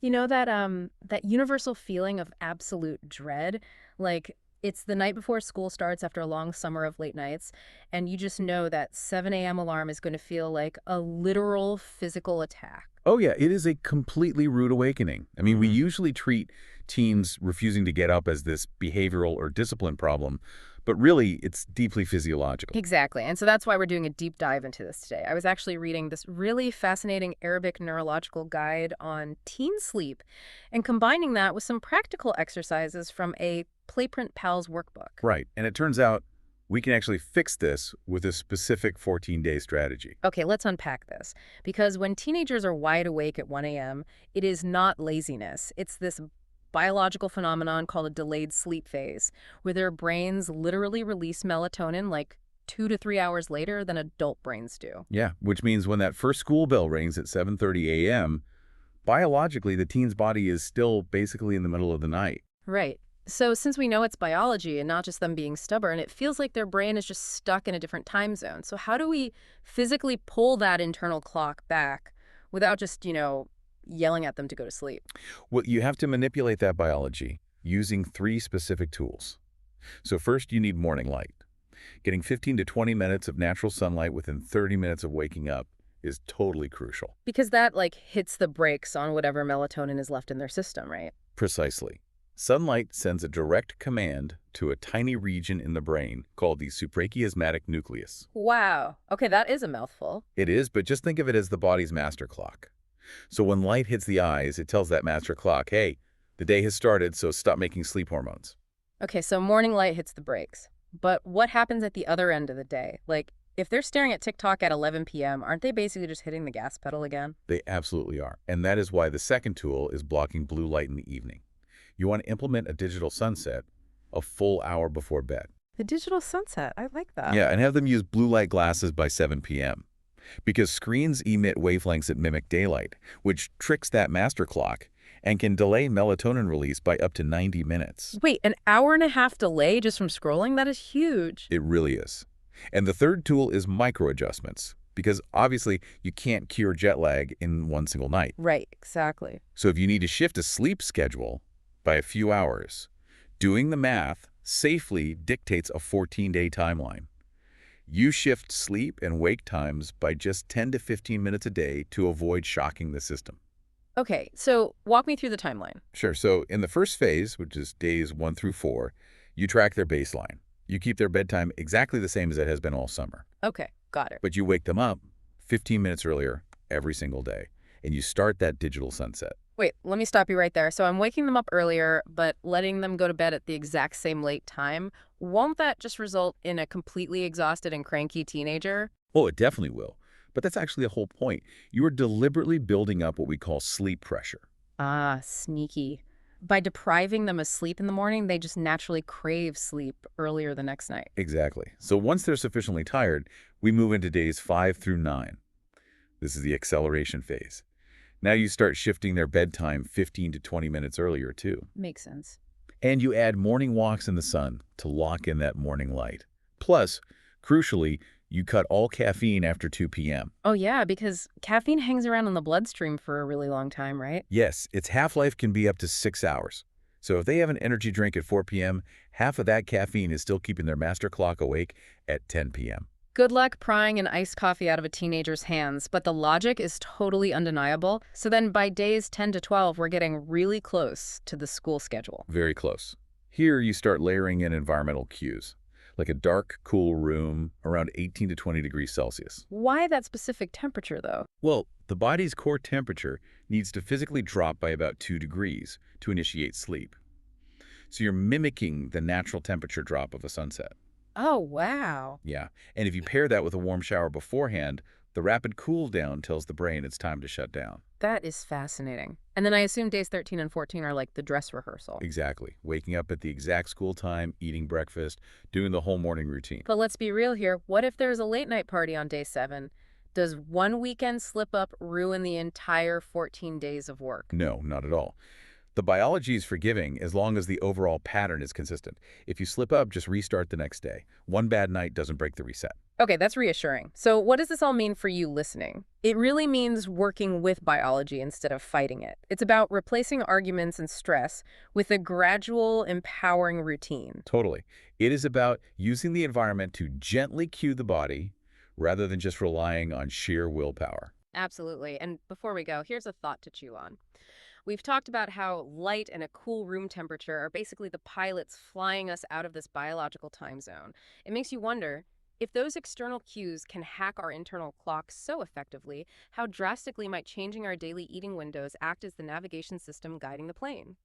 You know that universal feeling of absolute dread? Like it's the night before school starts after a long summer of late nights, and you just know that 7 a.m. alarm is going to feel like a literal physical attack. Oh, yeah, it is a completely rude awakening. I mean, we Hmm. usually treat teens refusing to get up as this behavioral or discipline problem, but really, it's deeply physiological. Exactly. And so that's why we're doing a deep dive into this today. I was actually reading this really fascinating Arabic neurological guide on teen sleep and combining that with some practical exercises from a Playprint Pals workbook. Right, and it turns out we can actually fix this with a specific 14-day strategy. Okay, let's unpack this. Because when teenagers are wide awake at 1 a.m., it is not laziness. It's this biological phenomenon called a delayed sleep phase, where their brains literally release melatonin like 2 to 3 hours later than adult brains do. Yeah, which means when that first school bell rings at 7:30 a.m., biologically, the teen's body is still basically in the middle of the night. Right. So since we know it's biology and not just them being stubborn, it feels like their brain is just stuck in a different time zone. So how do we physically pull that internal clock back without just, yelling at them to go to sleep? Well, you have to manipulate that biology using three specific tools. So first, you need morning light. Getting 15 to 20 minutes of natural sunlight within 30 minutes of waking up is totally crucial. Because that like hits the brakes on whatever melatonin is left in their system, right? Precisely. Sunlight sends a direct command to a tiny region in the brain called the suprachiasmatic nucleus. Wow. Okay, that is a mouthful. It is, but just think of it as the body's master clock. So when light hits the eyes, it tells that master clock, hey, the day has started, so stop making sleep hormones. Okay, so morning light hits the brakes. But what happens at the other end of the day? Like, if they're staring at TikTok at 11 p.m., aren't they basically just hitting the gas pedal again? They absolutely are. And that is why the second tool is blocking blue light in the evening. You want to implement a digital sunset a full hour before bed. The digital sunset. I like that. Yeah, and have them use blue light glasses by 7 p.m. Because screens emit wavelengths that mimic daylight, which tricks that master clock and can delay melatonin release by up to 90 minutes. Wait, an hour and a half delay just from scrolling? That is huge. It really is. And the third tool is micro adjustments, because obviously you can't cure jet lag in one single night. Right, exactly. So if you need to shift a sleep schedule by a few hours, doing the math safely dictates a 14-day timeline. You shift sleep and wake times by just 10 to 15 minutes a day to avoid shocking the system. Okay, so walk me through the timeline. Sure, so in the first phase, which is days 1 through 4, you track their baseline. You keep their bedtime exactly the same as it has been all summer. Okay, got it. But you wake them up 15 minutes earlier every single day, and you start that digital sunset. Wait, let me stop you right there. So I'm waking them up earlier, but letting them go to bed at the exact same late time. Won't that just result in a completely exhausted and cranky teenager? Oh, it definitely will. But that's actually the whole point. You are deliberately building up what we call sleep pressure. Ah, sneaky. By depriving them of sleep in the morning, they just naturally crave sleep earlier the next night. Exactly. So once they're sufficiently tired, we move into days 5 through 9. This is the acceleration phase. Now you start shifting their bedtime 15 to 20 minutes earlier, too. Makes sense. And you add morning walks in the sun to lock in that morning light. Plus, crucially, you cut all caffeine after 2 p.m. Oh, yeah, because caffeine hangs around in the bloodstream for a really long time, right? Yes, its half-life can be up to 6 hours. So if they have an energy drink at 4 p.m., half of that caffeine is still keeping their master clock awake at 10 p.m. Good luck prying an iced coffee out of a teenager's hands, but the logic is totally undeniable. So then by days 10 to 12, we're getting really close to the school schedule. Very close. Here you start layering in environmental cues, like a dark, cool room around 18 to 20 degrees Celsius. Why that specific temperature, though? Well, the body's core temperature needs to physically drop by about 2 degrees to initiate sleep. So you're mimicking the natural temperature drop of a sunset. Oh, wow. Yeah, and if you pair that with a warm shower beforehand, the rapid cool down tells the brain it's time to shut down. That is fascinating. And then I assume days 13 and 14 are like the dress rehearsal. Exactly. Waking up at the exact school time, eating breakfast, doing the whole morning routine. But let's be real here. What if there's a late night party on day 7? Does one weekend slip up ruin the entire 14 days of work? No, not at all. The biology is forgiving as long as the overall pattern is consistent. If you slip up, just restart the next day. One bad night doesn't break the reset. Okay, that's reassuring. So, what does this all mean for you listening? It really means working with biology instead of fighting it. It's about replacing arguments and stress with a gradual, empowering routine. Totally. It is about using the environment to gently cue the body rather than just relying on sheer willpower. Absolutely. And before we go, here's a thought to chew on. We've talked about how light and a cool room temperature are basically the pilots flying us out of this biological time zone. It makes you wonder, if those external cues can hack our internal clocks so effectively, how drastically might changing our daily eating windows act as the navigation system guiding the plane?